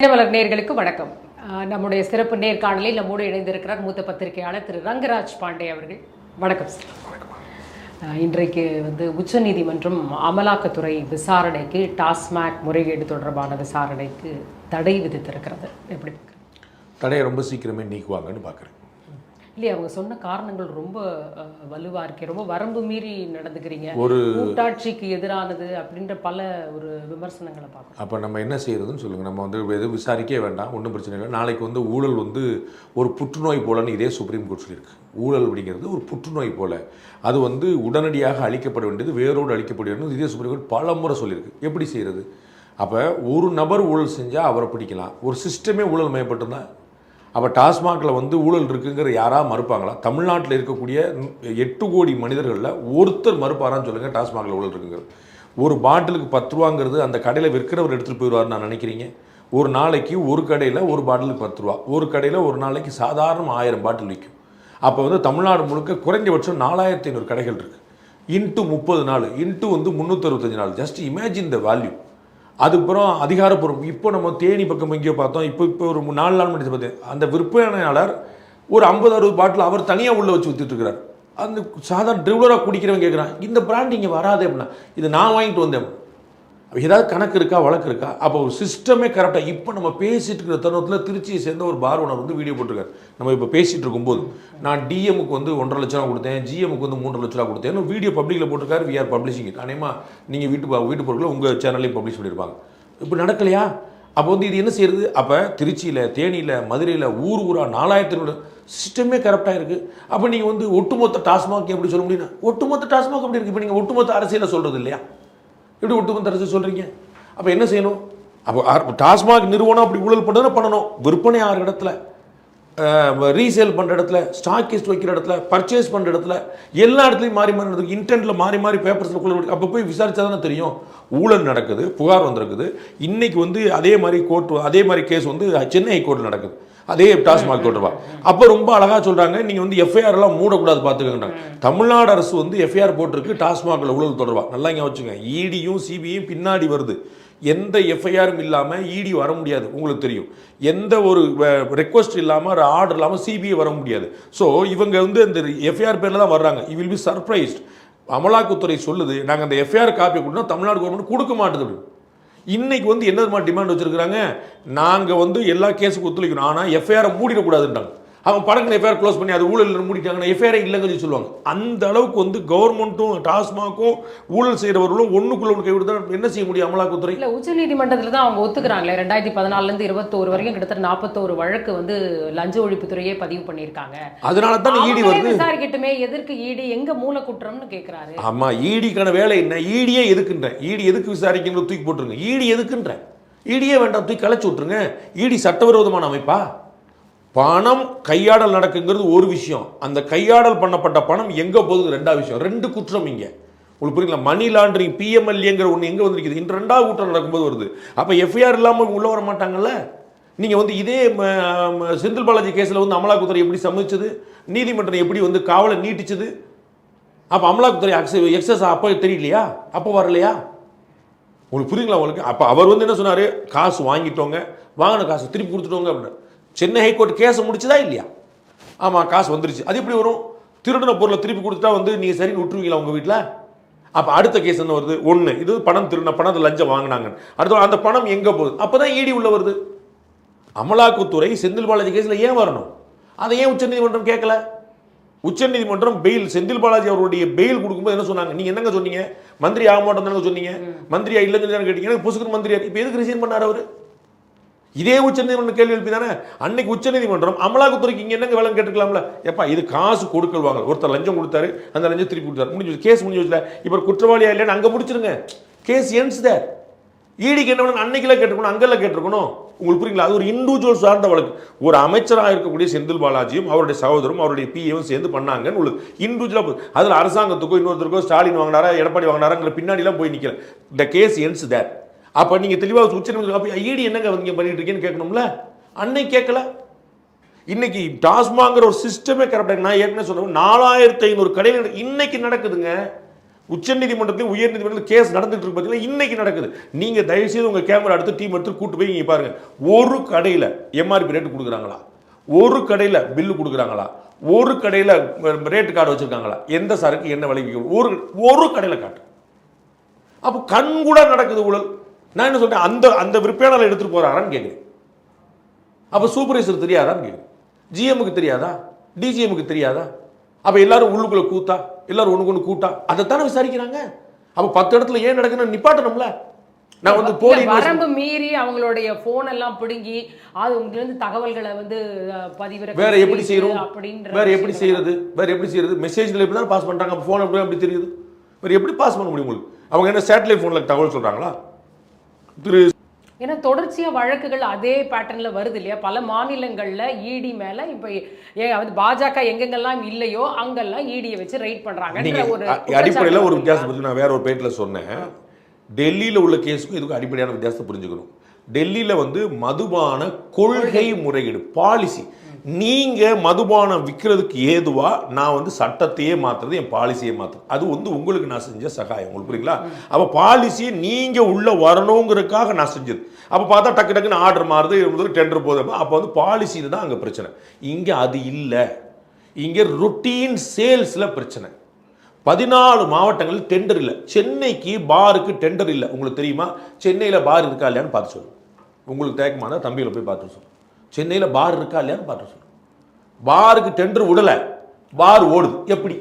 தினமலர் நேயர்களுக்கு வணக்கம். நம்முடைய சிறப்பு நேர்காணலில் நம்மோடு இணைந்திருக்கிறார் மூத்த பத்திரிகையாளர் திரு ரங்கராஜ் பாண்டே அவர்கள். வணக்கம் சார். இன்றைக்கு உச்சநீதிமன்றம் அமலாக்கத்துறை விசாரணைக்கு டாஸ்மாக் முறைகேடு தொடர்பான விசாரணைக்கு தடை விதித்திருக்கிறது. எப்படி தடையை ரொம்ப சீக்கிரமே நீக்குவாங்கன்னு பார்க்குறேன். இல்லையா, அவங்க சொன்ன காரணங்கள் ரொம்ப வலுவாக இருக்கே, ரொம்ப வரம்பு மீறி நடந்துக்கிறீங்க, ஒரு கூட்டாட்சிக்கு எதிரானது அப்படின்ற பல ஒரு விமர்சனங்களை பார்க்கணும். அப்போ நம்ம என்ன செய்யறதுன்னு சொல்லுங்கள். நம்ம எதுவும் விசாரிக்கவே வேண்டாம், ஒன்றும் பிரச்சனை இல்லை. நாளைக்கு ஊழல் ஒரு புற்றுநோய் போலன்னு இதே சுப்ரீம் கோர்ட் சொல்லியிருக்கு. ஊழல் அப்படிங்கிறது ஒரு புற்றுநோய் போல, அது உடனடியாக அழிக்கப்பட வேண்டியது, வேரோடு அழிக்கப்பட வேண்டியது இதே சுப்ரீம் கோர்ட் பல முறை சொல்லியிருக்கு. எப்படி செய்கிறது? அப்போ ஒரு நபர் ஊழல் செஞ்சால் அவரை பிடிக்கலாம், ஒரு சிஸ்டமே ஊழல் மயப்பட்டுருந்தா அப்போ டாஸ்மாகில் ஊழல் இருக்குங்கிற யாராவது மறுப்பாங்களா? தமிழ்நாட்டில் இருக்கக்கூடிய 8 கோடி மனிதர்களில் ஒருத்தர் மறுப்பாரான்னு சொல்லுங்கள் டாஸ்மாகில் ஊழல் இருக்குங்கிறது. ஒரு பாட்டிலுக்கு 10 ரூபாங்கிறது அந்த கடையில் விற்கிறவர் எடுத்துகிட்டு போயிடுவார்னு நான் நினைக்கிறீங்க? ஒரு நாளைக்கு ஒரு கடையில் ஒரு பாட்டிலுக்கு 10 ரூபா, ஒரு கடையில் ஒரு நாளைக்கு சாதாரண 1000 பாட்டில் விற்கும். அப்போ தமிழ்நாடு முழுக்க குறைஞ்சபட்சம் 4500 கடைகள் இருக்குது. இன்ட்டு 30 நாள், இன்ட்டு 365 நாள். Just imagine the value. அதுக்கப்புறம் அதிகாரப்பூர்வம். இப்போ நம்ம தேனி பக்கம் எங்கேயோ பார்த்தோம், இப்போ ஒரு 4 நாள் முடிச்சு பார்த்தேன், அந்த விற்பனையாளர் ஒரு 50-60 பாட்டில் அவர் தனியாக உள்ளே வச்சு விற்றுட்டுருக்கிறார். அந்த சாதாரண ரெகுலராக குடிக்கிறவங்க கேட்குறான், இந்த பிராண்ட் இங்கே வராது அப்படின்னா, இது நான் வாங்கிட்டு வந்தேன். ஏதாவது கணக்கு இருக்கா, வழக்கு இருக்கா? அப்போ ஒரு சிஸ்டமே கரெக்டாக. இப்போ நம்ம பேசிகிட்டு இருக்கிற தருணத்தில் திருச்சியை சேர்ந்த ஒரு பார் ஓனர் வீடியோ போட்டிருக்காரு. நம்ம இப்போ பேசிகிட்டு இருக்கும்போது நான் டிஎம்முக்கு 1.5 லட்ச ரூபா கொடுத்தேன், ஜிஎம்முக்கு 3.5 லட்ச ரூபா கொடுத்தேன், வீடியோ பப்ளிக்கில் போட்டிருக்காரு. We are publishing it. அநேகமாக நீங்கள் வீட்டு பொருட்களை உங்கள் சேனல்லையும் பப்ளிஷ் பண்ணியிருப்பாங்க. இப்போ நடக்கலையா? அப்போ இது என்ன செய்யுது? அப்போ திருச்சியில், தேனியில், மதுரையில் ஊராக 4000 சிஸ்டமே கரெக்டாக இருக்குது. அப்போ நீங்கள் ஒட்டுமொத்த டாஸ்மாக் எப்படி சொல்ல முடியும்? ஒட்டுமொத்த டாஸ்மாக் அப்படி இருக்குது. இப்போ நீங்கள் ஒட்டுமொத்த அரசியலை சொல்கிறது இல்லையா? எப்படி ஒட்டுமொத்த அரசு சொல்கிறீங்க? அப்போ என்ன செய்யணும்? அப்போ டாஸ்மாக் நிறுவனம் அப்படி ஊழல் பண்ணணும். விற்பனை ஆகிற இடத்துல, ரீசேல் பண்ணுற இடத்துல, ஸ்டாக்கிஸ்ட் வைக்கிற இடத்துல, பர்ச்சேஸ் பண்ணுற இடத்துல, எல்லா இடத்துலையும் மாறி நடக்குது. இன்டென்ட்டில் மாறி பேப்பர்ஸில் அப்போ போய் விசாரித்தா தானே தெரியும் ஊழல் நடக்குது, புகார் வந்திருக்குது. இன்றைக்கி அதே மாதிரி கேஸ் சென்னை ஹைகோர்ட்டில் நடக்குது, அதே டாஸ்மாக் தொடர்பா. அப்போ ரொம்ப அழகாக சொல்கிறாங்க, நீங்கள் எஃப்ஐஆர்லாம் மூடக்கூடாது பார்த்துக்கங்க. தமிழ்நாடு அரசு எஃப்ஐஆர் போட்டிருக்கு டாஸ்மாகில் ஊழல் தொடர்பா. நல்லா இங்கே வச்சுங்க. இடியும் சிபிஐயும் பின்னாடி வருது. எந்த எஃப்ஐஆரும் இல்லாமல் இடி வர முடியாது, உங்களுக்கு தெரியும். எந்த ஒரு ரெக்வஸ்ட் இல்லாமல், ஆர்டர் இல்லாமல் சிபிஐ வர முடியாது. ஸோ இவங்க இந்த எஃப்ஐஆர் பேரில் தான் வர்றாங்க. You will be surprised. அமலாக்கத்துறை சொல்லுது, நாங்கள் அந்த எஃப்ஐஆர் காப்பி கொடுத்தோம், தமிழ்நாடு கவர்மெண்ட் கொடுக்க மாட்டுது. இன்னைக்கு என்ன மாதிரி டிமாண்ட் வச்சிருக்காங்க? நாங்கள் எல்லா கேஸுக்கு ஒத்துழைக்கணும், ஆனால் எஃப்ஐஆரை மூடிடக்கூடாதுன்றாங்க. அவங்க படக்கு எஃப்ஐஆர் க்ளோஸ் பண்ணி அது ஊழல் மூடிட்டாங்கன்னா எஃப்ஐஆர் இல்லைன்னு சொல்லுவாங்க. அந்த அளவுக்கு கவர்மெண்ட்டும் டாஸ்மாக்கும் ஊழல் செய்கிறவர்களும் ஒன்றுக்குள்ள ஒன்று கைவிடுதா என்ன செய்ய முடியும் அமலாக்கத்துறை? இல்லை, உச்சநீதிமன்றத்தில் தான் அவங்க ஒத்துக்கிறாங்களே. 2014 21 வரைக்கும் கிட்டத்தட்ட 41 வழக்கு லஞ்ச ஒழிப்புத்துறையே பதிவு பண்ணியிருக்காங்க. அதனால தான் இடி வருது. விசாரிக்கட்டுமே, எதற்கு இடி, எங்க மூல குற்றம்னு கேட்கிறாரு. ஆமா, இடிக்கான வேலை என்ன? இடியே எதுக்குன்ற? இடி எதுக்கு விசாரிக்கணும்? தூக்கி போட்டுருங்க. இடி எதுக்குன்ற? இடியே வேண்டாம், தூக்கி கலைச்சு விட்டுருங்க. இடி சட்டவிரோதமான அமைப்பா? பணம் கையாடல் நடக்குங்கிறது ஒரு விஷயம், அந்த கையாடல் பண்ணப்பட்ட பணம் எங்கே போகுது 2வது விஷயம். 2 குற்றம் இங்கே உங்களுக்கு புரியுங்களா? மணி லாண்டரிங், பிஎம்எல்ஏங்கிற ஒன்று எங்கே வந்துருக்குது? இன்று 2வது குற்றம் நடக்கும்போது வருது. அப்போ எஃப்ஐஆர் இல்லாமல் உள்ளே வர மாட்டாங்கல்ல. நீங்கள் இதே செந்தில் பாலாஜி கேஸில் அமலாக்கத்துறை எப்படி சம்மதிச்சது, நீதிமன்றம் எப்படி காவலை நீட்டிச்சது? அப்போ அமலாக்கத்துறை எக்ஸஸ் அப்போ தெரியலையா? அப்போ வரலையா? உங்களுக்கு புரியுங்களா உங்களுக்கு? அப்போ அவர் என்ன சொன்னார்? காசு வாங்கிட்டோங்க, வாங்கின காசு திருப்பி கொடுத்துட்டோங்க அப்படின்னு. சென்னை ஹைகோர்ட் கேஸை முடிச்சதா இல்லையா? ஆமாம், காசு வந்துருச்சு. அது எப்படி வரும்? திருடின பொருளை திருப்பி கொடுத்துட்டா நீங்கள் சரின்னு விட்டுருவீங்களா உங்கள் வீட்டில்? அப்போ அடுத்த கேஸ் என்ன வருது? ஒன்று, இது பணம் திருடின பணத்தை லஞ்சம் வாங்கினாங்க. அடுத்த அந்த பணம் எங்கே போகுது? அப்போ தான் இடி உள்ள வருது. அமலாக்கத்துறை செந்தில் பாலாஜி கேஸில் ஏன் வரணும்? அதை ஏன் உச்சநீதிமன்றம் கேட்கல? உச்சநீதிமன்றம் பெயில், செந்தில் பாலாஜி அவருடைய பெயில் கொடுக்கும்போது என்ன சொன்னாங்க? நீங்கள் என்னங்க சொன்னீங்க? மந்திரி ஆக மாட்டோம் தானே சொன்னீங்க. மந்திரியா இல்லைன்னு சொல்லி கேட்டீங்கன்னா புசுக்கு மந்திரியா. இப்போ எதுக்கு ரிசைன் பண்ணார் அவர்? இதே உச்சநீதிமன்றம் கேள்வி எழுப்பி தானே அன்னைக்கு உச்சநீதிமன்றம் அமலாக்கத்துறைக்கு இங்கே என்னங்க வேலை கேட்டுக்கலாம்ல? எப்பா இது காசு கொடுக்கல் வாங்க, ஒருத்தர் லஞ்சம் கொடுத்தாரு, அந்த லஞ்சம் திருப்பி கொடுத்தாரு, முடிஞ்சு கேஸ் முடிஞ்சு வச்சுல. இப்போ குற்றவாளியா இல்லைன்னு அங்கே முடிச்சிருங்க, கேஸ் எண்ட்ஸ் தேர். ஈடிக்கு என்ன பண்ணணும்? அன்னைக்கெல்லாம் கேட்டிருக்கணும், அங்கெல்லாம் கேட்டிருக்கணும். உங்களுக்கு புரியுங்களா? அது ஒரு இண்டிவிஜுவல் சார்ந்த வழக்கு. ஒரு அமைச்சராக இருக்கக்கூடிய செந்தில் பாலாஜியும் அவருடைய சகோதரும் அவருடைய பிஏவும் சேர்ந்து பண்ணாங்கன்னு உள்ளது. இண்டிவிஜுவலாக அதில் அரசாங்கத்துக்கோ இன்னொருத்தருக்கோ ஸ்டாலின் வாங்கினாரா எடப்பாடி வாங்கினாராங்கிற பின்னாடிலாம் போய் நிற்கல. த கேஸ் எண்ட்ஸ் தேர். அப்போ நீங்கள் தெளிவாக உச்சநீதிமன்றம் அப்போ ஈடி என்னங்க பண்ணிட்டு இருக்கீங்கன்னு கேட்கணும்ல. அன்னைக்கு கேட்கல. இன்னைக்கு டாஸ்மாங்கிற ஒரு சிஸ்டமே கரெக்டாக. நான் ஏற்கனவே சொல்லுவேன், 4500 கடைகள் இன்னைக்கு நடக்குதுங்க. உச்சநீதிமன்றத்திலும் உயர்நீதிமன்றத்தில் கேஸ் நடந்துட்டு இருக்கு பார்த்தீங்கன்னா இன்னைக்கு நடக்குது. நீங்க தயவு செய்து உங்க கேமரா எடுத்து டீம் எடுத்து கூட்டு போய் நீங்க பாருங்க. ஒரு கடையில் எம்ஆர்பி ரேட்டு கொடுக்குறாங்களா? ஒரு கடையில் பில்லு கொடுக்குறாங்களா? ஒரு கடையில் ரேட்டு கார்டு வச்சிருக்காங்களா? எந்த சரக்கு என்ன விலை ஒரு ஒரு கடையில் காட்டு. அப்போ கண் கூட நடக்குது ஊழல். நான் என்ன சொல்றேன், அந்த அந்த விற்பனையாளர் எடுத்துட்டு போறாரான்னு கேட்குறேன். அப்போ சூப்பர்வைசர் தெரியாதான்னு கேட்குறேன். ஜிஎம்முக்கு தெரியாதா? டிஜிஎம்முக்கு தெரியாதா? அப்போ எல்லாரும் உள்ளுக்குள்ள கூத்தா, எல்லாரும் ஒன்று கொண்டு கூட்டா, அதைத்தானே விசாரிக்கிறாங்க. அப்போ 10 இடத்துல ஏன் நடக்குதுன்னு நிப்பாட்டணும்ல. நான் வந்து போலி வரம்பு மீறி அவங்களுடைய போன் எல்லாம் பிடுங்கி அது உங்களுக்கு தகவல்களை வந்து பதிவிறக்க வேற எப்படி செய்யறோம்? வேற எப்படி செய்யறது? வேற எப்படி செய்யறது? மெசேஜ்ல எப்படி தான் பாஸ் பண்றாங்க? போன் எப்படி தெரியுது? வேற எப்படி பாஸ் பண்ண முடியும் உங்களுக்கு? அவங்க என்ன சேட்டலைட் போன்ல தகவல் சொல்றாங்களா? ஏன்னா தொடர்ச்சியா வழக்குகள் அதே பேட்டர்ன்ல வருது இல்லையா? பல மாநிலங்கள்ல இடி மேல இப்ப பாஜக எங்கெங்கெல்லாம் இல்லையோ அங்கெல்லாம் இடியை வச்சு ரைட் பண்றாங்க. ஒரு அடிப்படையில் ஒரு வித்தியாசம் பத்தி நான் வேற ஒரு பேட்டில் சொன்னேன். டெல்லியில் உள்ள கேஸுக்கும் இதுக்கும் அடிப்படையான வித்தியாசத்தை புரிஞ்சுக்கணும். டெல்லியில் வந்து மதுபான கொள்கை முறையீடு பாலிசி. நீங்க மதுபானம் விற்கிறதுக்கு ஏதுவா நான் வந்து சட்டத்தையே மாத்துறது, என் பாலிசியை மாத்துறது. அது வந்து உங்களுக்கு நான் செஞ்ச சகாயம். உங்களுக்கு புரியுங்களா? அப்ப பாலிசியை நீங்க உள்ள வரணுங்கிறதுக்காக நான் செஞ்சது. அப்ப பார்த்தா டக்கு டக்குன்னு ஆர்டர் மாறுது, டெண்டர் போதும். அப்ப வந்து பாலிசி தான் அங்க பிரச்சனை. இங்க அது இல்லை. இங்க ரொட்டீன் சேல்ஸ்ல பிரச்சனை. 14 மாவட்டங்களில் டெண்டர் இல்லை. சென்னைக்கு பாருக்கு டெண்டர் இல்லை. உங்களுக்கு தெரியுமா? சென்னையில் பார் இருக்கா இல்லையான்னு பார்த்து சொல்லு. உங்களுக்கு தேக்கமான தம்பியில் போய் பார்த்து சொல்லு. சென்னையில் பார் இருக்கா இல்லையான்னு பார்த்து சொல்லு. பாருக்கு டெண்டர் விடலை, பார் ஓடுது. எப்படி?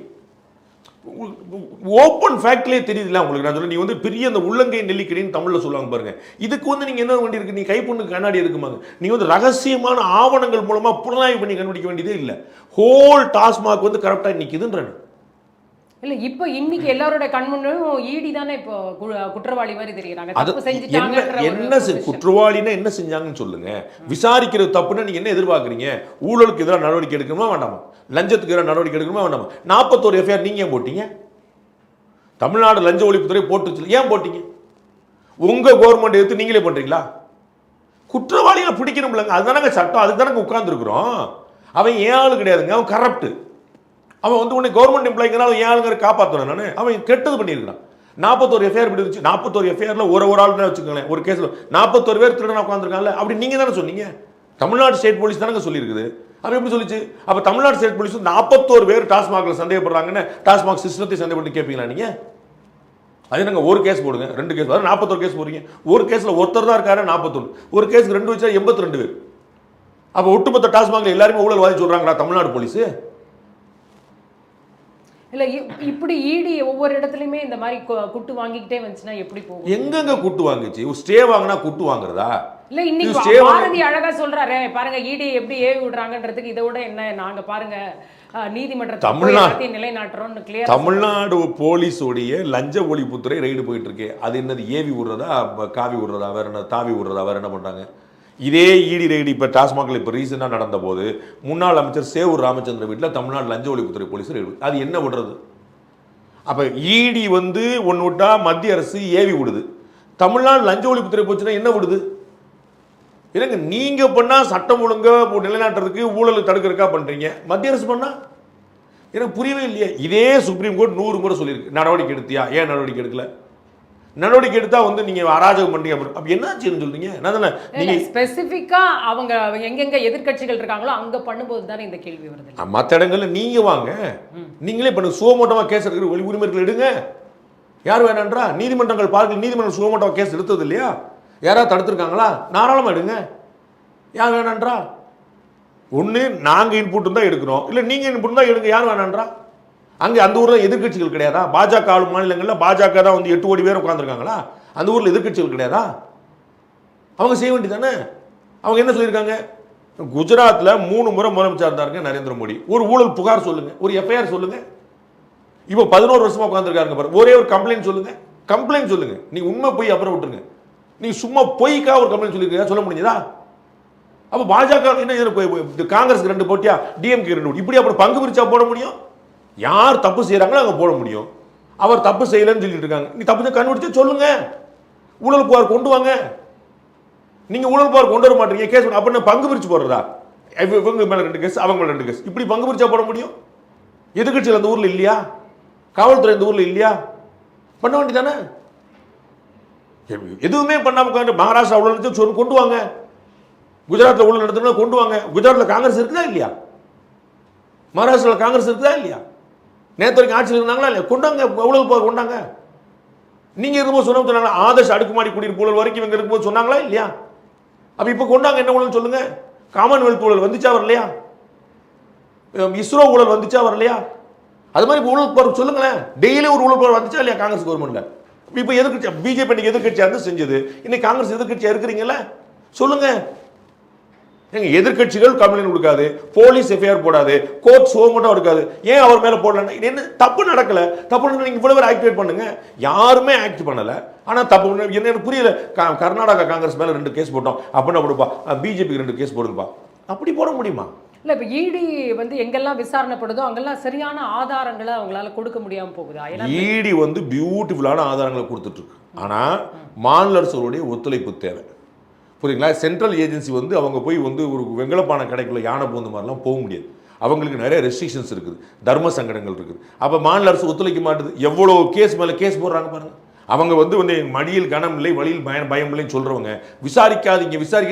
ஓப்பன் ஃபேக்ட்லேயே தெரியுதுல்ல உங்களுக்கு. நான் சொல்ல, நீ வந்து பெரிய அந்த உள்ளங்கை நெல்லிக்கடின்னு தமிழில் சொல்லுவாங்க பாருங்க. இதுக்கு வந்து நீங்கள் என்ன வேண்டி இருக்கு? நீ கைப்பொண்ணுக்கு கண்ணாடி இருக்குமாங்க. நீ வந்து ரகசியமான ஆவணங்கள் மூலமாக புலனாய்வு பண்ணி கண்டுபிடிக்க வேண்டியதே இல்லை. ஹோல் டாஸ்மாக் வந்து கரெக்டாக நிற்குதுன்ற இல்ல. இப்ப இன்னைக்கு எல்லாரோட கண்முன்னும் ஈடி தானே இப்போ குற்றவாளி மாதிரி தெரியுறாங்க. தப்பு செஞ்சுட்டாங்க. என்ன குற்றவாளினா என்ன செஞ்சாங்கன்னு சொல்லுங்க. விசாரிக்கிறது தப்புன்னா நீங்க என்ன எதிர்பார்க்குறீங்க? ஊழலுக்கு எதிராக நடவடிக்கை எடுக்கணுமா வேண்டாமா? லஞ்சத்துக்கு எதிராக நடவடிக்கை எடுக்கணுமா வேண்டாமா? 41 எஃப்ஐஆர் நீங்க ஏன் போட்டீங்க? தமிழ்நாடு லஞ்ச ஒழிப்புத்துறை போட்டுச்சு. ஏன் போட்டீங்க? உங்க கவர்மெண்ட் எடுத்து நீங்களே பண்றீங்களா? குற்றவாளிகளை பிடிக்கணும்ல. அதுதானங்க சட்டம். அதுக்கு தானங்க உட்கார்ந்துருக்குறோம். அவன் ஏன் ஆளு கிடையாதுங்க. அவன் கரப்ட். அவன் வந்து உன்னை கவர்மெண்ட் எம்ப்ளாய்க்குனால ஏன் ஆளுங்க காப்பாற்றணும். நான் அவன் கெட்டது பண்ணியிருக்கான். 41 எஃப்ஐஆர் இருந்துச்சு. 41 எஃப்ஐஆர்ல ஒரு ஆள் தான் வச்சுக்கோங்களேன். ஒரு கேஸ்ல 41 பேர் திருடனா உட்காந்துருக்காங்கல்ல. அப்படி நீங்க தானே சொன்னீங்க. தமிழ்நாடு ஸ்டேட் போலீஸ் தானே சொல்லியிருக்குது. அப்ப எப்படி சொல்லிச்சு? அப்ப தமிழ்நாடு ஸ்டேட் போலீஸ் 41 பேர் டாஸ்மாக்ல சந்தேகப்படுறாங்கன்னு டாஸ்மாக் சிஸ்டத்தை சந்தேகப்பட்டு கேட்பீங்களா நீங்க? அது நாங்கள் ஒரு கேஸ் போடுங்க, 2 கேஸ், 41 கேஸ் போடுறீங்க. ஒரு கேஸ்ல ஒருத்தர் தான் இருக்காரு, 41. ஒரு கேஸுக்கு 2 வச்சா 82 பேர். அப்ப ஒட்டுமொத்த டாஸ்மாக்ல எல்லாருமே ஊழல்வாதி சொல்றாங்களா தமிழ்நாடு போலீஸ்? இல்ல. இப்படி ஈடி ஒவ்வொரு இடத்துலயுமே இந்த மாதிரி குட்டு வாங்கிக்கிட்டே வந்துச்சுன்னா எப்படி போகும்? எங்கெங்க குட்டு வாங்குச்சு? ஸ்டே வாங்கினா குட்டு வாங்குறதா? இல்ல, இன்னைக்கு பாரதி அழகா சொல்றாரு பாருங்க, ஈடி எப்படி ஏவி விடுறாங்கன்றதுக்கு இதை விட என்ன நாங்க பாருங்க நீதிமன்றத்தை நிலைநாட்டுறோம். தமிழ்நாடு போலீஸோடைய லஞ்ச ஒழிப்புத்துறை ரைடு போயிட்டு இருக்கு. அது என்னது? ஏவி விடுறதா, காவி விடுறதா, வேற என்ன தாவி விடுறதா, வேற என்ன பண்றாங்க? இதே இடி ரைடு இப்போ டாஸ்மாகில் இப்போ ரீசெண்டாக நடந்த போது முன்னாள் அமைச்சர் சேவூர் ராமச்சந்திர வீட்டில் தமிழ்நாடு லஞ்ச ஒழிப்புத்துறை போலீஸ் ரைடு. அது என்ன விடுறது? அப்போ இடி வந்து ஒன்று விட்டா மத்திய அரசு ஏவி விடுது. தமிழ்நாடு லஞ்ச ஒழிப்புத்துறை போச்சுன்னா என்ன விடுது? இல்லைங்க, நீங்க பண்ணா சட்டம் ஒழுங்க நிலைநாட்டுறதுக்கு ஊழல் தடுக்கிறதுக்கா பண்றீங்க. மத்திய அரசு பண்ணா எனக்கு புரியவே இல்லையே. இதே சுப்ரீம் கோர்ட் 100 முறை சொல்லியிருக்கு நடவடிக்கை எடுத்தியா, ஏன் நடவடிக்கை எடுக்கல? நடவடிக்கை எடுத்தா வந்து நீங்க அராஜகம் பண்றீங்க. அப்ப என்னாச்சுன்னு சொல்றீங்க? நீங்க ஸ்பெசிபிக்கா அவங்க எங்கெங்க எதிர்க்கட்சிகள் இருக்காங்களோ அங்க பண்ணும்போது தானே இந்த கேள்வி வருது. மற்ற இடங்கள்ல நீங்க வாங்க, நீங்களே பண்ணுங்க. சுவமோட்டமா கேஸ் எடுக்கிற உரிமைகள் எடுங்க. யார் வேணான்றா? நீதிமன்றங்கள் பார்க்க நீதிமன்றம் சுவமோட்டமா கேஸ் எடுத்தது இல்லையா? யாராவது தடுத்துருக்காங்களா? தாராளமாக எடுங்க. யார் வேணான்றா? ஒன்று நாங்கள் இன்புட் தான் எடுக்கிறோம், இல்லை நீங்கள் இன்புட் தான் எடுங்க. யார் வேணான்றா? அங்கே அந்த ஊரில் எதிர்கட்சிகள் கிடையாதா? பாஜக ஆளும் மாநிலங்களில் பாஜக தான் வந்து 8 கோடி பேர் உட்காந்துருக்காங்களா? அந்த ஊரில் எதிர்கட்சிகள் கிடையாதா? அவங்க செய்ய வேண்டியதானே. அவங்க என்ன சொல்லியிருக்காங்க? குஜராத்தில் 3 முறை முதலமைச்சர் இருந்தாருங்க நரேந்திர மோடி. ஒரு ஊழல் புகார் சொல்லுங்க, ஒரு எஃப்ஐஆர் சொல்லுங்க. இப்போ 11 வருஷமா உட்காந்துருக்காருங்க பாரு. ஒரே ஒரு கம்ப்ளைண்ட் சொல்லுங்க. கம்ப்ளைண்ட் சொல்லுங்க. நீ உண்மை போய் அப்புறம் விட்டுருங்க. நீ சும்மா பொய்க்கா ஒரு கம்ப்ளைண்ட் சொல்லியிருக்க, சொல்ல முடியுதா? அப்போ பாஜக என்ன, காங்கிரஸ் 2 போட்டியா, டிஎம்கே 2 போட்டி, இப்படி அப்புறம் பங்கு பிரிச்சா போட முடியும்? யார் தப்பு செய்யறாங்களோ அங்கே போட முடியும். அவர் தப்பு செய்யலன்னு சொல்லிட்டு இருக்காங்க. நீ தப்பு கண்டுபிடிச்சு சொல்லுங்க, ஊழல் புகார் கொண்டு வாங்க. நீங்க ஊழல் புகார் கொண்டு வர மாட்டீங்க, கேஸ் அப்படின்னா பங்கு பிரிச்சு போடுறதா? இவங்க மேல 2 கேஸ், அவங்க மேல 2 கேஸ், இப்படி பங்கு பிரிச்சா போட முடியும்? எதிர்கட்சியில் அந்த ஊர்ல இல்லையா? காவல்துறை இந்த ஊர்ல இல்லையா? பண்ண வேண்டியதானே? எதுவுமே பண்ணாம மகாராஷ்டிரா ஊழல் நடத்தி கொண்டு வாங்க, குஜராத்தில் ஊழல் நடத்தணும் கொண்டு வாங்க. குஜராத்தில் காங்கிரஸ் இருக்குதா இல்லையா? மகாராஷ்டிராவில் காங்கிரஸ் இருக்குதா இல்லையா? நேற்று வரைக்கும் ஆட்சியில் இருந்தாங்களா இல்லையா? கொண்டாங்க, ஊழல் போர் கொண்டாங்க. நீங்க இருக்கும்போது சொன்னாங்க, ஆதர்ஷ் அடுக்குமாடி குடியிருப்பு ஊழல் வரைக்கும் இவங்க இருக்கும்போது சொன்னாங்களா இல்லையா? அப்ப இப்ப கொண்டாங்க, என்ன ஊழல் சொல்லுங்க. காமன்வெல்த் ஊழல் வந்துச்சா வரலையா? இஸ்ரோ ஊழல் வந்துச்சா வரலையா? அது மாதிரி ஊழல் போர் சொல்லுங்களேன். டெய்லி ஒரு ஊழல் போர் வந்துச்சா இல்லையா காங்கிரஸ் கவர்மெண்ட்ல? இப்ப எதிர்கட்சி பிஜேபி எதிர்கட்சியா இருந்து செஞ்சது, இன்னைக்கு காங்கிரஸ் எதிர்கட்சியா இருக்கிறீங்கல்ல, சொல்லுங்க. எங்க எதிர்கட்சிகள் கம்ப்ளைண்ட் கொடுக்காது, போலீஸ் எஃப்ஐஆர் போடாது, கோர்ட் சோ மட்டும் எடுக்காது. ஏன் அவர் மேல போடல? என்ன தப்பு நடக்கல? தப்பு நீங்க இவ்வளவு பேர் ஆக்டிவேட் பண்ணுங்க. யாருமே ஆக்ட் பண்ணல. ஆனா தப்பு என்ன எனக்கு புரியல. கர்நாடகா காங்கிரஸ் மேல 2 கேஸ் போட்டோம் அப்படின்னா போடுப்பா, பிஜேபிக்கு 2 கேஸ் போடுங்கப்பா. அப்படி போட முடியுமா? இல்ல இப்ப இடி வந்து எங்கெல்லாம் விசாரணைப்படுதோ அங்கெல்லாம் சரியான ஆதாரங்களை அவங்களால கொடுக்க முடியாம போகுதா? இடி வந்து பியூட்டிஃபுல்லான ஆதாரங்களை கொடுத்துட்டு இருக்கு. ஆனா மாநில அரசுடைய ஒத்துழைப்பு தேவை. புரியுங்களா? சென்ட்ரல் ஏஜென்சி வந்து அவங்க போய் வந்து ஒரு வெங்கலப்பான கடைக்குள்ள யானை பூந்த மாதிரிலாம் போக முடியாது. அவங்களுக்கு நிறைய ரெஸ்ட்ரிக்ஷன்ஸ் இருக்குது, தர்ம சங்கடங்கள் இருக்குது. அப்போ மாநில அரசு ஒத்துழைக்க மாட்டுது. எவ்வளோ கேஸ் மேலே கேஸ் போடுறாங்க பாருங்க. அவங்க வந்து மடியில் கனம் இல்லை, வழியில் பயம் இல்லைன்னு சொல்றவங்க விசாரிக்காதீங்க,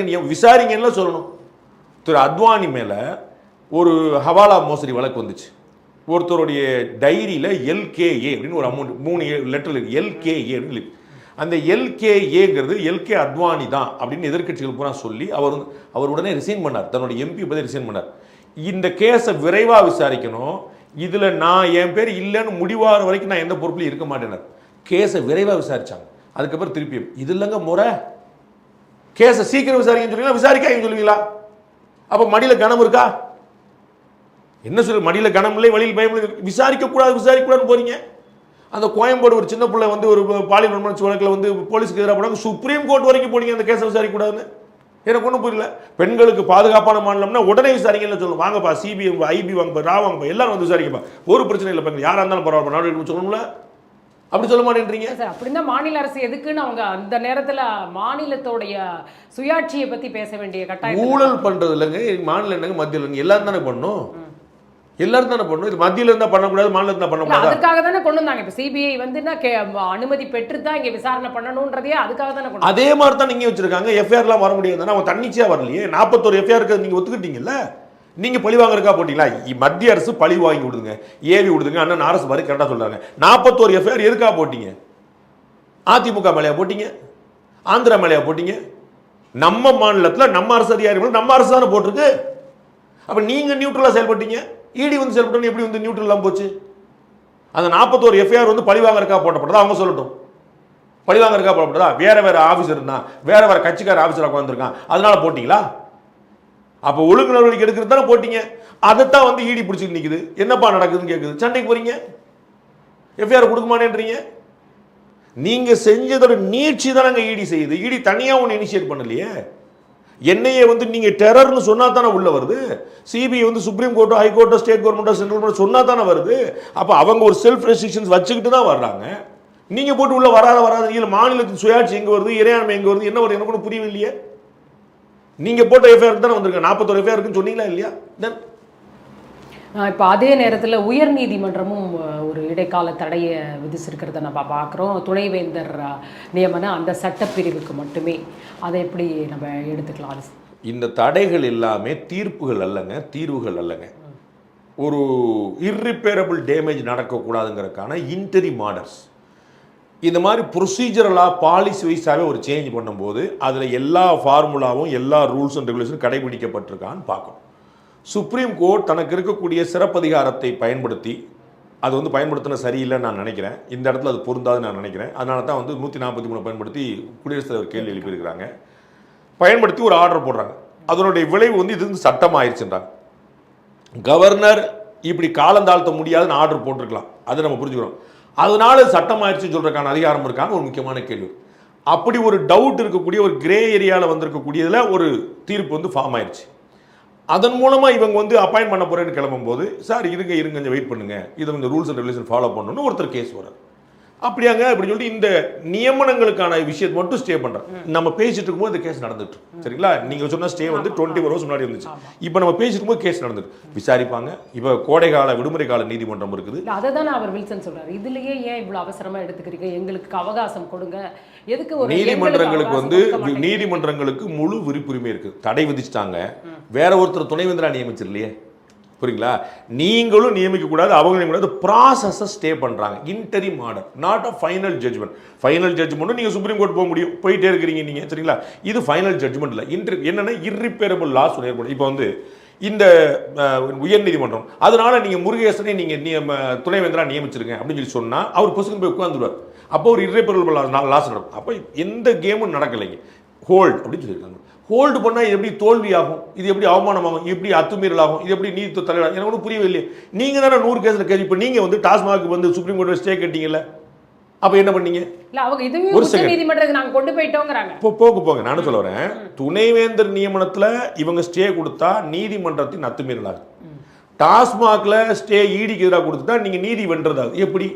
விசாரிங்கன்னு சொல்லணும். திரு அத்வானி மேலே ஒரு ஹவாலா மோசடி வழக்கு வந்துச்சு. ஒருத்தருடைய டைரியில் எல்கேஏ அப்படின்னு ஒரு அமௌண்ட் 3 லெட்டர் எல்கேஏ அப்படின்னு. அந்த எல்கேஏங்கிறது எல்கே அத்வானி தான் அப்படின்னு எதிர்கட்சிகள் பூரா சொல்லி அவர் உடனே ரிசைன் பண்ணார். தன்னுடைய எம்பி பற்றி ரிசைன் பண்ணார். இந்த கேஸை விரைவாக விசாரிக்கணும், இதில் நான் என் பேர் இல்லைன்னு முடிவார வரைக்கும் நான் எந்த பொறுப்புலையும் இருக்க மாட்டேனார். கேஸை விரைவாக விசாரிச்சாங்க. அதுக்கப்புறம் திருப்பியும் இது இல்லைங்க முறை, கேஸை சீக்கிரம் விசாரிக்கன்னு சொல்லுவீங்களா, விசாரிக்காங்க சொல்லுவீங்களா? அப்போ மடியில் கனம் இருக்கா? என்ன சொல்லு, மடியில் கனம் இல்லை, வழியில் பயம் இல்லை, விசாரிக்கக்கூடாதுன்னு போறீங்க. அந்த கோயம்பேடு ஒரு சின்ன பிள்ளை வந்து ஒரு பாலியல் வன்முறை வழக்கில் வந்து போலீஸுக்கு எதிராக போனாங்க, சுப்ரீம் கோர்ட் வரைக்கும் போனீங்க அந்த கேஸை விசாரிக்கக்கூடாதுன்னு. எனக்கு ஒன்றும் புரியல. பெண்களுக்கு பாதுகாப்பான மாநிலம்னா உடனே விசாரிங்கன்னு சொல்லணும். வாங்கப்பா சிபிஐ ஐபி வாங்கப்பா, ரா வாங்கப்பா, எல்லாரும் வந்து விசாரிக்கப்பா, ஒரு பிரச்சனை இல்லை, பெண்கள் யாராக இருந்தாலும் பரவாயில்ல நடவடிக்கை சொல்லணும்ல. அப்படி சொல்ல மாட்டேன்றீங்க சார். அப்படின்னா மாநில அரசு எதுக்குன்னு அவங்க அந்த நேரத்தில் மாநிலத்தோடைய சுயாட்சியை பற்றி பேச வேண்டிய கட்டாயம். ஊழல் பண்ணுறது இல்லைங்க, மாநிலம் என்னங்க மத்தியில் இல்லைங்க, எல்லாரும் தானே பண்ணணும். எல்லாரும் தானே பண்ணணும். இது மத்தியில் இருந்தால் பண்ணக்கூடாது, மாநிலத்தில் இருந்தால் பண்ணக்கூடாது. அதுக்காக தானே கொண்டு வந்தாங்க. இப்போ சிபிஐ வந்து அனுமதி பெற்று தான் இங்கே விசாரணை பண்ணணுன்றதே அதுக்காக தானே கொண்டு. அதே மாதிரி தான் நீங்கள் வச்சிருக்காங்க. எஃப்ஐஆர்லாம் வர முடியாது தானே, அவங்க தன்னிச்சையாக வரலையே. 41 எஃப்ஐஆர் இருக்கிறது நீங்கள் ஒத்துக்கிட்டீங்கல்ல. நீங்கள் பழி வாங்குறதுக்கா போட்டீங்களா? மத்திய அரசு பழி வாங்கி விடுதுங்க, ஏவி விடுதுங்க. அண்ணன் அரசு மாதிரி கரெக்டாக சொல்கிறாங்க. 41 எஃப்ஐஆர் எதுக்காக போட்டீங்க? அதிமுக மேலையா போட்டீங்க? ஆந்திரா மேலையா போட்டீங்க? நம்ம மாநிலத்தில் நம்ம அரசு அதிகாரிகள் நம்ம அரசு தானே போட்டிருக்கு. அப்போ நீங்கள் நியூட்ரலாக செயல்பட்டீங்க, இடி வந்து செயல்பட்டு எப்படி வந்து நியூட்ரலாம் போச்சு? அந்த 41 எஃப்ஐஆர் வந்து பழிவாங்கறக்கா போட்டப்பட்டதா? அவங்க சொல்லட்டும். பழிவாங்கறக்கா போட்டப்பட்டதா? வேற ஆஃபீஸர் இருந்தா, வேற கட்சிக்கார ஆஃபீஸர் உட்காந்துருக்கான், அதனால போட்டீங்களா? அப்போ ஒழுங்கு நடவடிக்கை எடுக்கிறது தானே போட்டீங்க. அதைத்தான் வந்து இடி பிடிச்சிட்டு நிற்குது. என்னப்பா நடக்குதுன்னு கேட்குது. சண்டைக்கு போறீங்க, எஃப்ஐஆர் கொடுக்க மாட்டேன்றீங்க. நீங்க செஞ்சதோட நீட்சி தானங்க இடி செய்யுது. இடி தனியாக ஒன்று இனிஷியேட் பண்ணலையே. என்னையே வந்து நீங்க டெரர்னு சொன்னா தானே உள்ள வருது. சிபிஐ வந்து சுப்ரீம் கோர்ட்டோ ஹைகோர்ட்டோ ஸ்டேட் கவர்மெண்ட்டோ சென்ட்ரல் கவர்மெண்ட் சொன்னா தானே வருது. அப்போ அவங்க ஒரு செல்ஃப் ரெஸ்ட்ரிக்ஷன்ஸ் வச்சுக்கிட்டு தான் வர்றாங்க. நீங்க போட்டு உள்ள வராத இல்லை, மாநிலத்தின் சுயாட்சி எங்க வருது, இறையாண்மை எங்க வருது, என்ன வருது, எனக்கு ஒன்றும் புரியவில்லையே. நீங்க போட்ட எஃப்ஐஆர் தானே வந்திருக்க. 41 எஃப்ஐஆர் இருக்குன்னு சொன்னீங்களா இல்லையா? தென் இப்போ அதே நேரத்தில் உயர்நீதிமன்றமும் ஒரு இடைக்கால தடையை விதிச்சிருக்கிறத நம்ம பார்க்குறோம். துணைவேந்தர் நியமனம் அந்த சட்டப்பிரிவுக்கு மட்டுமே. அதை எப்படி நம்ம எடுத்துக்கலாம்? இந்த தடைகள் எல்லாமே தீர்ப்புகள் அல்லங்க, தீர்வுகள் அல்லங்க. ஒரு இர்ரிப்பேரபிள் டேமேஜ் நடக்கக்கூடாதுங்கிறதுக்கான இன்டரிம் ஆர்டர்ஸ். இந்த மாதிரி ப்ரொசீஜரலாக பாலிசி வைஸாகவே ஒரு சேஞ்ச் பண்ணும்போது அதில் எல்லா ஃபார்முலாவும் எல்லா ரூல்ஸ் அண்ட் ரெகுலேஷன் கடைபிடிக்கப்பட்டிருக்கான்னு பார்க்கணும். சுப்ரீம் கோர்ட் தனக்கு இருக்கக்கூடிய சிறப்பதிகாரத்தை பயன்படுத்தி அது வந்து பயன்படுத்தின சரியில்லைன்னு நான் நினைக்கிறேன். இந்த இடத்துல அது பொருந்தாதுன்னு நான் நினைக்கிறேன். அதனால தான் வந்து 143 பயன்படுத்தி குடியரசுத் தலைவர் கேள்வி எழுப்பியிருக்கிறாங்க. பயன்படுத்தி ஒரு ஆர்டர் போடுறாங்க. அதனுடைய விளைவு வந்து இது வந்து சட்டம் ஆயிடுச்சுன்றாங்க. கவர்னர் இப்படி காலந்தாழ்த்த முடியாதுன்னு ஆர்டர் போட்டிருக்கலாம், அதை நம்ம புரிஞ்சுக்கிறோம். அதனால சட்டம் ஆயிடுச்சுன்னு சொல்றதுக்கான அதிகாரம் இருக்காங்க ஒரு முக்கியமான கேள்வி. அப்படி ஒரு டவுட் இருக்கக்கூடிய ஒரு கிரே ஏரியாவில் வந்திருக்கக்கூடியதில் ஒரு தீர்ப்பு வந்து ஃபார்ம் ஆயிடுச்சு. அதன் மூலமாக இவங்க வந்து அப்பாயின்ட் பண்ண போறேன்னு கிளம்பும்போது, சார் இருங்க கொஞ்சம் வெயிட் பண்ணுங்க, இதை கொஞ்சம் ரூல்ஸ் அண்ட் ரெகுலேஷன் ஃபாலோ பண்ணணும்னு ஒருத்தர் கேஸ் வரார். அப்படியாங்க அப்படின்னு சொல்லிட்டு இந்த நியமனங்களுக்கான விஷயத்தை மட்டும் ஸ்டே பண்றேன். நம்ம பேசிட்டு இருக்கும்போது இந்த கேஸ் நடந்துட்டு சரிங்களா? நீங்க சொன்ன ஸ்டே வந்து 24 hours முன்னாடி இருந்துச்சு. இப்போ நம்ம பேசிட்டு இருக்கும்போது கேஸ் நடந்துட்டு விசாரிப்பாங்க. இப்போ கோடை கால விடுமுறை கால நீதிமன்றம் இருக்குது. அதை தானே அவர் வில்சன் சொல்றாரு. இதுலயே ஏன் இவ்வளவு அவசரமா எடுத்துக்கிறீங்க, எங்களுக்கு அவகாசம் கொடுங்க. எதுக்கு ஒரு நீதிமன்றங்களுக்கு வந்து நீதிமன்றங்களுக்கு முழு விருப்புரிமை இருக்கு. தடை விதிச்சிட்டாங்க, வேற ஒருத்தர் துணைவேந்தரா நியமிச்சிடலையே, புரியுங்களா? நீங்களும் நியமிக்க கூடாது, அவங்க கூடாது, ப்ராசஸை ஸ்டே பண்றாங்க. Interim order, not a final judgement. Final judgement நீங்க சுப்ரீம் கோர்ட் போக முடியும், போயிட்டே இருக்கிறீங்க நீங்க, சரிங்களா? இது ஃபைனல் ஜட்ஜ்மெண்ட் இல்லை. என்னன்னா இர்ரிப்பேரபிள் லாஸ் ஏற்படும். இப்போ வந்து இந்த உயர்நீதிமன்றம் அதனால நீங்க முருகேசனை நீங்க துணைவேந்தரா நியமிச்சிருங்க அப்படின்னு சொல்லி சொன்னா அவர் பொசுக்கு போய் உட்கார்ந்துருவார். அப்போ ஒரு இர்ரிப்பேரபிள் லாஸ் நடக்கும். அப்போ எந்த கேமும் நடக்கலைங்க. ஹோல்ட் அப்படின்னு சொல்லியிருக்காங்க. ஹோல்டு பண்ணால் எப்படி தோல்வி ஆகும், இது எப்படி அவமானமாகும், எப்படி அத்துமீறல் ஆகும், இது எப்படி நீதி தலைவர், எனக்கு ஒன்றும் புரியவே இல்லையே. நீங்கள் தானே 100 கேஸில் கேள்வி. இப்போ நீங்கள் வந்து டாஸ்மாக் வந்து சுப்ரீம் கோர்ட்டில் ஸ்டே கேட்டீங்கல்ல, அப்போ என்ன பண்ணீங்க? இல்ல அவங்க இதுவே உச்ச நீதிமன்றத்துக்கு நாங்க கொண்டு போயிட்டோங்கறாங்க. போங்க நானும் சொல்ல வரேன். துணைவேந்தர் நியமனத்தில் இவங்க ஸ்டே கொடுத்தா நீதிமன்றத்தின் அத்துமீறல் ஆகுது. டாஸ்மாக்ல ஸ்டே ஈடிக்கு எதிராக கொடுத்துட்டா நீங்கள் நீதி வென்றதாகும். எப்படி?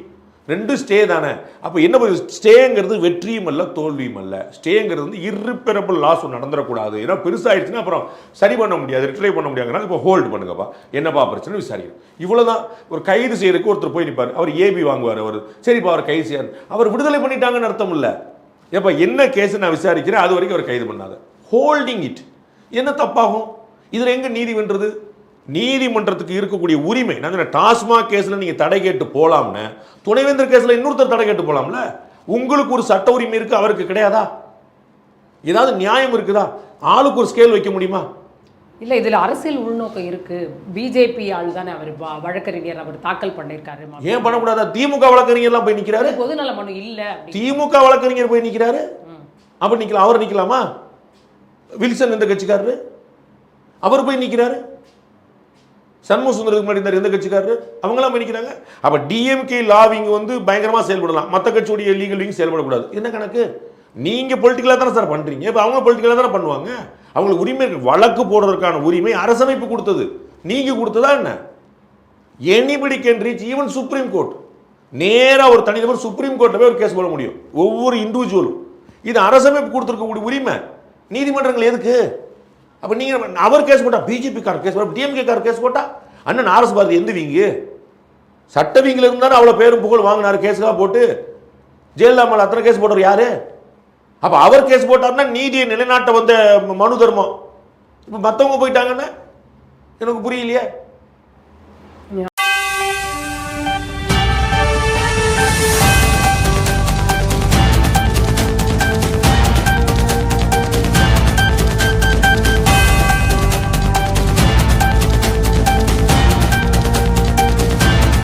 ரெண்டு ஸ்டே தானே. அப்போ என்ன ஸ்டேங்கிறது வெற்றியும் அல்ல தோல்வியும் அல்ல. ஸ்டேங்கிறது வந்து இர்ரிப்பேரபிள் லாஸ் நடந்துடக்கூடாது. ஏன்னா பெருசாகிடுச்சுன்னா அப்புறம் சரி பண்ண முடியாது, ரிட்ரை பண்ண முடியாதுன்னா இப்போ ஹோல்டு பண்ணுங்கப்பா, என்னப்பா பிரச்சனை விசாரிக்கணும். இவ்வளோதான். ஒரு கைது செய்யறதுக்கு ஒருத்தர் போய் நிற்பார், அவர் ஏபி வாங்குவார். அவர் சரிப்பா அவர் கைது செய்யார், அவர் விடுதலை பண்ணிட்டாங்கன்னு அர்த்தம் இல்லை. ஏப்பா என்ன கேஸ் நான் விசாரிக்கிறேன், அது வரைக்கும் அவர் கைது பண்ணாத. ஹோல்டிங் இட் என்ன தப்பாகும்? இதில் எங்கே நீதி வென்றது? நீதிமன்றத்துக்கு இருக்கக்கூடிய உரிமை. நான் டாஸ்மாக் கேஸ்ல நீங்க தடை கேட்டு போலாம்னு, துணைவேந்தர் கேஸ்ல இன்னொருத்தர் தடை கேட்டு போலாம்ல. உங்களுக்கு ஒரு சட்ட உரிமை இருக்கு, அவருக்கு கிடையாதா? ஏதாவது நியாயம் இருக்குதா? ஆளுக்கு ஒரு ஸ்கேல் வைக்க முடியுமா? இல்ல இதுல அரசியல் உள்நோக்கம் இருக்கு. பிஜேபி ஆள் தானே அவர், வழக்கறிஞர் அவர் தாக்கல் பண்ணிருக்காரு. ஏன் பண்ணக்கூடாதா? திமுக வழக்கறிஞர் எல்லாம் போய் நிக்கிறாரு. பொதுநல மனு இல்ல, திமுக வழக்கறிஞர் போய் நிக்கிறாரு. அப்ப நிக்கலாம், அவர் நிக்கலாமா? வில்சன் எந்த கட்சிக்காரரு, அவர் போய் நிக்கிறாரு. சண்முக சுந்தரத்துக்கு முன்னாடி எந்த கட்சிக்காரரு, அவங்களாம் பண்ணிக்கிறாங்க. அப்ப டிஎம்கே லாவிங் வந்து பயங்கரமா செயல்படலாம், மற்ற கட்சியுடைய லீகல் விங் செயல்படக்கூடாது. என்ன கணக்கு? நீங்க பொலிட்டிக்கலா தானே சார் பண்றீங்க. இப்ப அவங்க பொலிட்டிக்கலா தானே பண்ணுவாங்க. அவங்களுக்கு உரிமை இருக்கு. வழக்கு போடுறதுக்கான உரிமை அரசமைப்பு கொடுத்தது, நீங்க கொடுத்ததா என்ன? Anybody can reach even supreme court. நேரா ஒரு தனிநபர் சுப்ரீம் கோர்ட்ல போய் ஒரு கேஸ் போட முடியும், ஒவ்வொரு இண்டிவிஜுவலும். இது அரசமைப்பு கொடுத்துருக்கக்கூடிய உரிமை. நீதிமன்றங்கள் எதுக்கு? அப்ப நீங்க அவர் கேஸ் போட்டா, பிஜேபி கார் கேஸ் போட்டா, டிஎம்கே கார் கேஸ் போட்டா, அண்ணன் ஆர்எஸ் பாரதி எந்த வீங்கு? சட்ட வீங்கில் இருந்தாலும் அவ்வளவு பேரும் புகழ் வாங்கினாரு கேஸ்லாம் போட்டு. ஜெயலலிதா மேல அத்தனை கேஸ் போட்டவர் யாரு? அப்ப அவர் கேஸ் போட்டார்னா நீதியை நிலைநாட்ட வந்த மனு தர்மம். இப்ப மத்தவங்க போயிட்டாங்கன்னா எனக்கு புரியலையே.